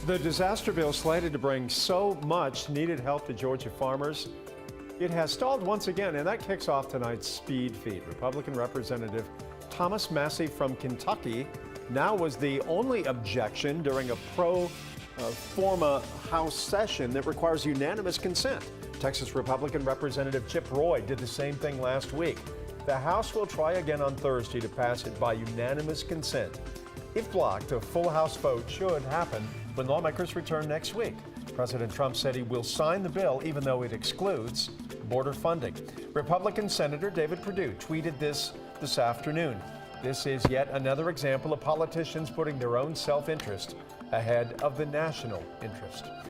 The disaster bill slated to bring so much needed help to Georgia farmers, it has stalled once again, and that kicks off tonight's speed feed. Republican Representative Thomas Massie from Kentucky now was the only objection during a pro forma House session that requires unanimous consent. Texas Republican Representative Chip Roy did the same thing last week. The House will try again on Thursday to pass it by unanimous consent. If blocked, a full House vote should happen when lawmakers return next week. President Trump said he will sign the bill even though it excludes border funding. Republican Senator David Perdue tweeted this afternoon. This is yet another example of politicians putting their own self-interest ahead of the national interest.